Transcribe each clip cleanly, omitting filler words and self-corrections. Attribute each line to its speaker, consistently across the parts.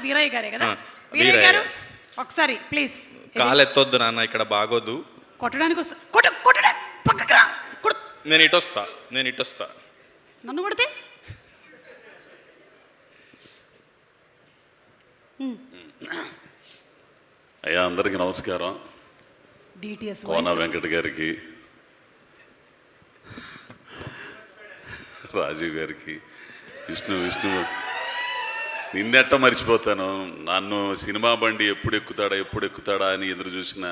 Speaker 1: వీరయ్య గారే కదా. వీరయ్య గారు ఒకసారి ప్లీజ్.
Speaker 2: కాలెత్తొద్దు నాన్న, ఇక్కడ బాగోదు.
Speaker 1: కొట్టడానికి కొట్టడా పక్కకి రా.
Speaker 2: నేను ఇటొస్తా.
Speaker 1: నన్ను కొడితే
Speaker 3: అయ్యా అందరికీ నమస్కారం.
Speaker 1: డిటిఎస్
Speaker 3: కోన వెంకట గారికి, రాజీవ్ గారికి, విష్ణు నిన్నెట్ట మర్చిపోతాను. నన్ను సినిమా బండి ఎప్పుడు ఎక్కుతాడా అని ఎదురు చూసిన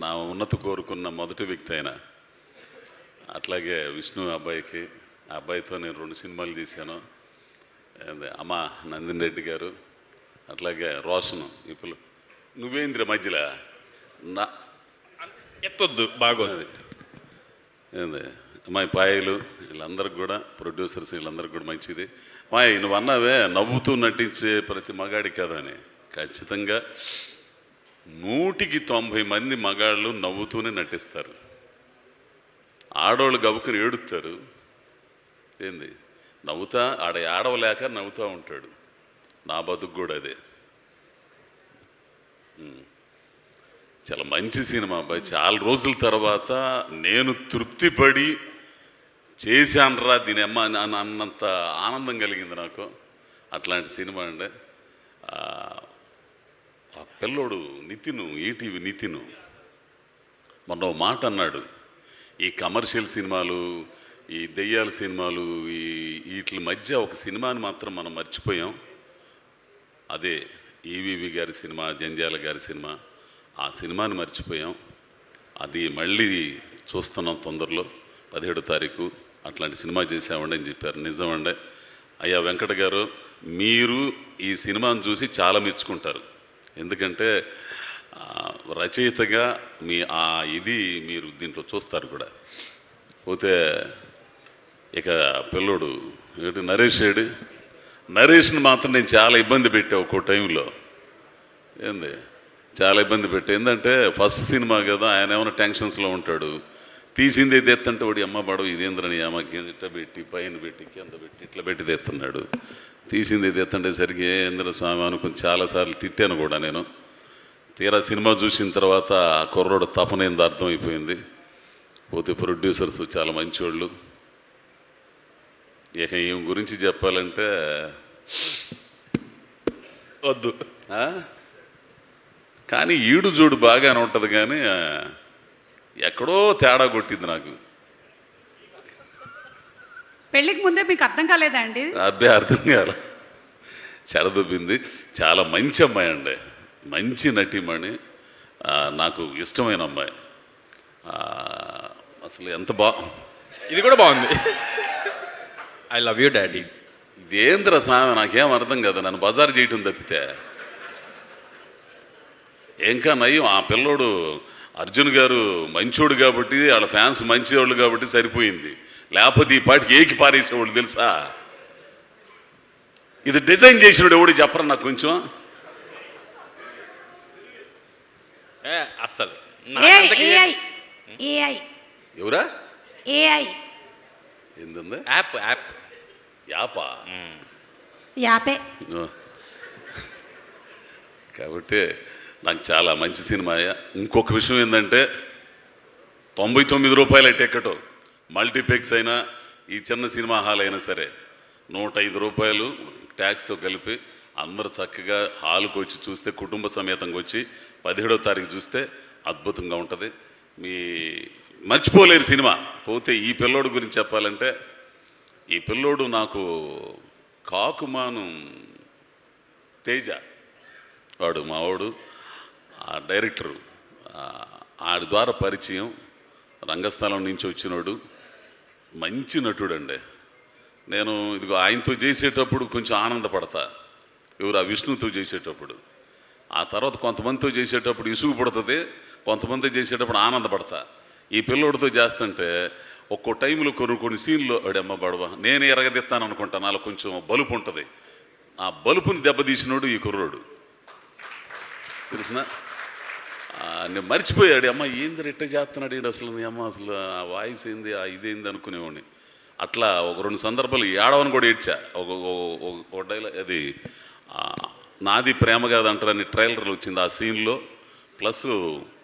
Speaker 3: నా ఉన్నతి కోరుకున్న మొదటి వ్యక్తి అయినా. అట్లాగే విష్ణు అబ్బాయికి, ఆ అబ్బాయితో నేను 2 సినిమాలు చేశాను. అమ్మ నందిని రెడ్డి గారు, అట్లాగే రోషను. ఇప్పుడు నువ్వేంద్ర మధ్యలో నా
Speaker 2: ఎత్తొద్దు బాగోదు.
Speaker 3: ఏంది అమ్మాయి పాయలు, వీళ్ళందరికి కూడా ప్రొడ్యూసర్స్ వీళ్ళందరికి కూడా మంచిది. మాయ నువ్వు అన్నావే నవ్వుతూ నటించే ప్రతి మగాడి కదని. ఖచ్చితంగా 100కి 90 మంది మగాళ్ళు నవ్వుతూనే నటిస్తారు. ఆడవాళ్ళు గబుకుని ఏడుస్తారు. ఏంది నవ్వుతా ఆడవలేక నవ్వుతూ ఉంటాడు. నా బతుకు కూడా అదే. చాలా మంచి సినిమా అబ్బాయి. చాలా రోజుల తర్వాత నేను తృప్తిపడి చేశానరా దీని అమ్మ అన్నంత ఆనందం కలిగింది నాకు. అట్లాంటి సినిమా అండి. ఆ పిల్లోడు నితిను, ఈటీవీ నితిను మొన్న ఓ మాట అన్నాడు, ఈ కమర్షియల్ సినిమాలు, ఈ దెయ్యాల సినిమాలు, వీటి మధ్య ఒక సినిమాని మాత్రం మనం మర్చిపోయాం. అదే ఈవీవి గారి సినిమా, జంధ్యాల గారి సినిమా. ఆ సినిమాని మర్చిపోయాం. అది మళ్ళీ చూస్తున్నాం తొందరలో 17వ తారీఖు. అట్లాంటి సినిమా చేసామండి అని చెప్పారు. నిజమండి అయ్యా వెంకట గారు, మీరు ఈ సినిమాను చూసి చాలా మెచ్చుకుంటారు. ఎందుకంటే రచయితగా మీ ఇది మీరు దీంట్లో చూస్తారు కూడా. పోతే ఇక పిల్లోడు ఏంటి నరేష్ని మాత్రం నేను చాలా ఇబ్బంది పెట్టా ఒక్కో టైంలో. ఏంది చాలా ఇబ్బంది పెట్టా. ఏంటంటే ఫస్ట్ సినిమా కదా, ఆయన ఏమైనా టెన్షన్స్లో ఉంటాడు. తీసింది ఎత్తంటే వాడి అమ్మ పడవ ఇదేంద్రని అమ్మకి ఇట్లా పెట్టి పైన పెట్టి కింద పెట్టి ఇట్లా పెట్టి తెస్తున్నాడు. తీసింది ఎత్తంటే సరికి ఏంద్ర స్వామి అనుకుని చాలాసార్లు తిట్టాను కూడా నేను. తీరా సినిమా చూసిన తర్వాత ఆ కుర్రోడు తపనేందో అర్థమైపోయింది. పోతే ప్రొడ్యూసర్స్ చాలా మంచివాళ్ళు. ఇక ఏం గురించి చెప్పాలంటే
Speaker 2: వద్దు.
Speaker 3: కానీ ఈడు జోడు బాగానే ఉంటుంది, కానీ ఎక్కడో తేడా కొట్టింది నాకు.
Speaker 1: పెళ్ళికి ముందే మీకు అర్థం కాలేదా అండి?
Speaker 3: అబ్బాయి అర్థం కాల, చెడదొబ్బింది. చాలా మంచి అమ్మాయి అండి, మంచి నటిమణి, నాకు ఇష్టమైన అమ్మాయి. అసలు ఎంత
Speaker 2: ఇది కూడా బాగుంది. I love you daddy.
Speaker 3: ఇదేంద్ర స్వామి నాకేం అర్థం కదా, నన్ను బజారు చేయటం తప్పితే. ఇంకా నయ్యం ఆ పిల్లోడు అర్జున్ గారు మంచోడు కాబట్టి, వాళ్ళ ఫ్యాన్స్ మంచివాళ్ళు కాబట్టి సరిపోయింది. లేకపోతే ఈ పాటికి ఏకి పారేసేవాళ్ళు తెలుసా. ఇది డిజైన్ చేసినాడు ఎవడు చెప్పరా నాకు కొంచెం.
Speaker 2: అసలు
Speaker 3: ఎవరా ఏంది యాపా
Speaker 1: యాపే.
Speaker 3: కాబట్టి నాకు చాలా మంచి సినిమా. ఇంకొక విషయం ఏంటంటే 99 రూపాయల టికెట్ మల్టీప్లెక్స్ అయినా ఈ చిన్న సినిమా హాల్ అయినా సరే 105 రూపాయలు ట్యాక్స్తో కలిపి అందరూ చక్కగా హాల్కి వచ్చి చూస్తే, కుటుంబ సమేతంగా వచ్చి 17వ తారీఖు చూస్తే అద్భుతంగా ఉంటుంది. మర్చిపోలేరు సినిమా. పోతే ఈ పిల్లోడు గురించి చెప్పాలంటే, ఈ పిల్లోడు నాకు కాకుమాను తేజ వాడు మావాడు, ఆ డైరెక్టరు ఆడి ద్వారా పరిచయం. రంగస్థలం నుంచి వచ్చినాడు, మంచి నటుడు అండి. నేను ఇదిగో ఆయనతో చేసేటప్పుడు కొంచెం ఆనందపడతా, ఎవరు ఆ విష్ణుతో చేసేటప్పుడు. ఆ తర్వాత కొంతమందితో చేసేటప్పుడు ఇసుగు పడుతుంది, కొంతమంది చేసేటప్పుడు ఆనందపడతా. ఈ పిల్లోడితో చేస్తుంటే ఒక్కో టైంలో కొన్ని సీన్లో అడమ్మ బడవ నేను ఎరగదిస్తాను అనుకుంటాను, అలా కొంచెం బలుపు ఉంటుంది. ఆ బలుపుని దెబ్బతీసినోడు ఈ కుర్రోడు తెలిసిన. నేను మర్చిపోయాడు, అమ్మ ఏంది రెట్ట చేస్తున్నాడు ఈడు అసలు, అమ్మ అసలు ఆ వాయిస్ ఏంది, ఆ ఇదేంది అనుకునేవాడిని. అట్లా ఒక 2 సందర్భాలు ఏడవని కూడా ఏడ్చా. ఒక డైలాగ్ అది నాది ప్రేమ కాదంటారని ట్రైలర్లు వచ్చింది ఆ సీన్లో. ప్లస్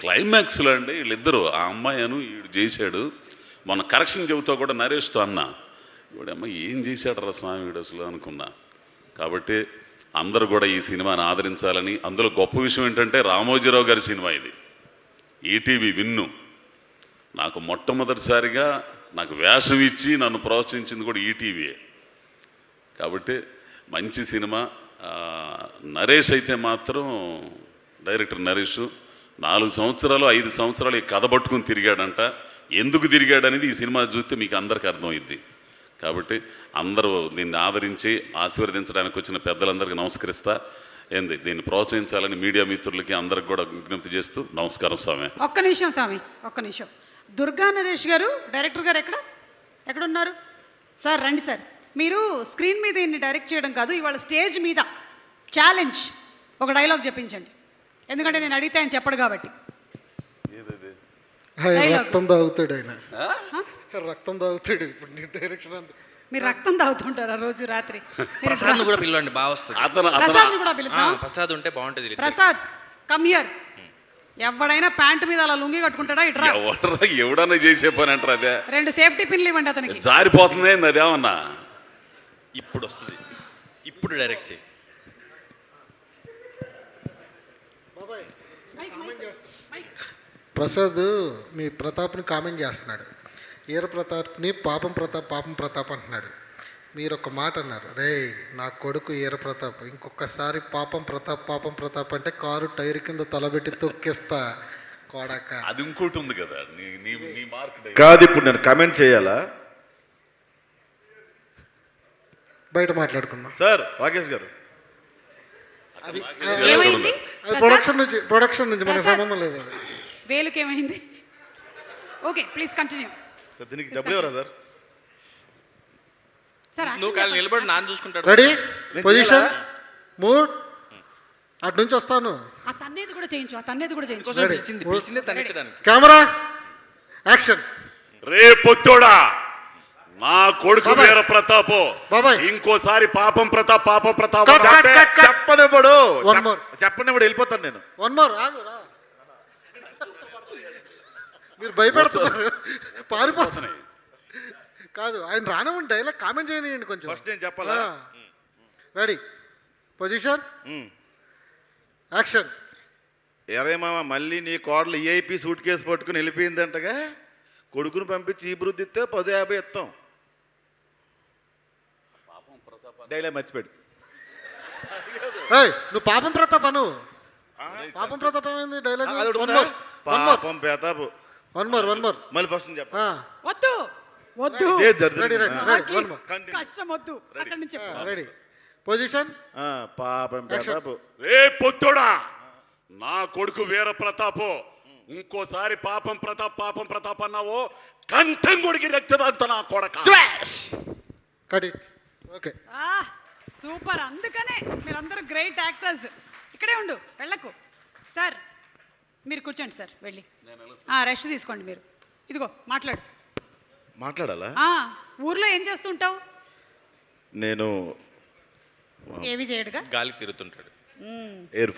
Speaker 3: క్లైమాక్స్లో అండి వీళ్ళిద్దరూ, ఆ అమ్మాయి అను వీడు చేశాడు. మొన్న కరెక్షన్ చెబుతా కూడా నరేష్తో అన్నా, వీడమ్మ ఏం చేశాడు రా స్వామి వీడు అసలు అనుకున్నా. కాబట్టి అందరూ కూడా ఈ సినిమాని ఆదరించాలని. అందులో గొప్ప విషయం ఏంటంటే రామోజీరావు గారి సినిమా ఇది, ఈటీవీ విన్ను. నాకు మొట్టమొదటిసారిగా నాకు వేషం ఇచ్చి నన్ను ప్రోత్సహించింది కూడా ఈటీవీయే. కాబట్టి మంచి సినిమా. నరేష్ అయితే మాత్రం, డైరెక్టర్ నరేష్ 4 సంవత్సరాలు 5 సంవత్సరాలు ఈ కథ పట్టుకుని తిరిగాడంట. ఎందుకు తిరిగాడనేది ఈ సినిమా చూస్తే మీకు అందరికీ అర్థమైద్ది. కాబట్టి అందరూ దీన్ని ఆదరించి ఆశీర్వదించడానికి వచ్చిన పెద్దలందరికీ నమస్కరిస్తా. దీన్ని ప్రోత్సహించాలని మీడియా మిత్రులకి అందరికి కూడా విజ్ఞప్తి చేస్తూ నమస్కారం స్వామి.
Speaker 1: ఒక్క నిమిషం స్వామి, ఒక్క నిమిషం. దుర్గా నరేష్ గారు, డైరెక్టర్ గారు ఎక్కడున్నారు సార్? రండి సార్. మీరు స్క్రీన్ మీద ఇన్ని డైరెక్ట్ చేయడం కాదు, ఇవాళ స్టేజ్ మీద ఛాలెంజ్ ఒక డైలాగ్ చెప్పించండి. ఎందుకంటే నేను అడిగితే ఆయన చెప్పడు కాబట్టి.
Speaker 4: రక్తం తాగుతాడు ఆయన, రక్తం తాగుతాడు. ఇప్పుడు నీ డైరెక్షన్
Speaker 1: మీరు రక్తం తాగుతుంటారా రోజు రాత్రి?
Speaker 5: ప్రసాద్ కూడా పిలవండి, బాగా వస్తుంది.
Speaker 1: ప్రసాద్ కూడా పిలుద్దాం.
Speaker 5: ప్రసాద్ ఉంటే బాగుంటుంది.
Speaker 1: Prasad come here. ఎవడైనా ప్యాంటు మీద అలా లుంగి కట్టుకుంటాడా? ఇట్రా.
Speaker 3: ఎవడన్నా చేసే పని అంటారు అదే.
Speaker 1: 2 సేఫ్టీ పిన్లు ఇవ్వండి అతనికి.
Speaker 3: జారిపోతుంది అదేమన్నా.
Speaker 5: ఇప్పుడు వస్తుంది, ఇప్పుడు డైరెక్ట్ చేయి.
Speaker 4: ప్రసాద్ మీ ప్రతాప్ని కామెంట్ చేస్తున్నాడు. ఈర ప్రతాప్ని పాపం ప్రతాప్ అంటున్నాడు. మీరు ఒక మాట అన్నారు, రే నా కొడుకు ఈర ప్రతాప్, ఇంకొకసారి పాపం ప్రతాప్ అంటే కారు టైర్ కింద తలబెట్టి తొక్కిస్తా కోడాక.
Speaker 3: అది ఇంకోటి ఉంది కదా నీ మార్క్
Speaker 2: కాదు. ఇప్పుడు నేను కమెంట్ చేయాలా?
Speaker 4: బయట మాట్లాడుకుందాం
Speaker 2: సార్. రాకేష్ గారు,
Speaker 4: అది
Speaker 1: ఏమైంది?
Speaker 4: ప్రొడక్షన్ నుంచి మనకు సంబంధం లేదు. అది
Speaker 1: వేలుకి ఏమైంది? Okay, please continue.
Speaker 2: సార్ దీనికి డబ్బులు ఎవరా సార్?
Speaker 1: సార్
Speaker 5: నువ్వు కాలు నిలబడి నాన్న చూసుకుంటాడు.
Speaker 4: Ready, position, mood. అటు నుంచి వస్తాను.
Speaker 1: ఆ తన్నేది కూడా చేయించు.
Speaker 5: పిలిచిందే తగ్గించడానికి.
Speaker 4: Camera action.
Speaker 3: రే పొత్తోడా, నా కొడుకు వీర ప్రతాపో,
Speaker 4: బాబాయ్
Speaker 3: ఇంకోసారి పాపం ప్రతాప్
Speaker 2: చెప్పనివ్వడు.
Speaker 4: One more.
Speaker 2: చెప్పనివ్వడు, వెళ్ళిపోతాను నేను.
Speaker 4: One more. ఆగు రా. మీరు భయపెడుతున్నారు, పారిపోతున్నాయి. కాదు, ఆయన రానివ్వండి, డైలాగ్ కామెంట్ చేయనివ్వండి కొంచెం.
Speaker 2: ఫస్ట్ నేను చెప్పాలా?
Speaker 4: Ready, position, action.
Speaker 2: ఎరే మామ, మళ్ళీ నీ కోడలు ఈఐపీ సూట్ కేసు పట్టుకుని వెళ్ళిపోయిందంటగా. కొడుకుని పంపించి ఈ బృద్ధి ఇస్తే 10-50 ఇస్తాం. డైలాగ్ మర్చిపోయాడు.
Speaker 4: నువ్వు పాపం ప్రతాప్ అను. పాపం ప్రతాప్ ఏమైంది డైలాగ్?
Speaker 2: పాపం ప్రతాప్.
Speaker 4: One more.
Speaker 2: మళ్ళీ ఫస్ట్ చెప్ప.
Speaker 1: వద్దు. కష్టం వద్దు. అక్కడి నుంచి
Speaker 4: రెడీ, పొజిషన్,
Speaker 2: పాపం ప్రతాప్.
Speaker 3: రే పొత్తోడా, నా కొడుకు వీర ప్రతాపో, ఇంకోసారి పాపం ప్రతాప్ అన్నావో కంఠం కొడికి రక్తదాంత నా కొడక.
Speaker 4: Okay,
Speaker 1: super. అందుకనే మీరందరూ గ్రేట్ యాక్టర్స్. ఇక్కడే ఉండు, వెళ్ళకు. సార్ మీరు కూర్చోండి సార్, వెళ్ళి రెస్ట్ తీసుకోండి. మీరు ఇదిగో
Speaker 2: మాట్లాడాలా?
Speaker 1: ఊర్లో ఏం చేస్తుంటావు?
Speaker 2: నేను
Speaker 1: ఏవి చేయడుగా
Speaker 5: గాలి తిరుగుతుంటాడు.
Speaker 2: ఎయిర్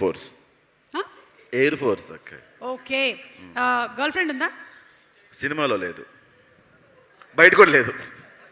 Speaker 2: ఫోర్స్ అక్క.
Speaker 1: ఓకే. గర్ల్ ఫ్రెండ్ ఉందా?
Speaker 2: సినిమాలో లేదు, బయట కూడా లేదు.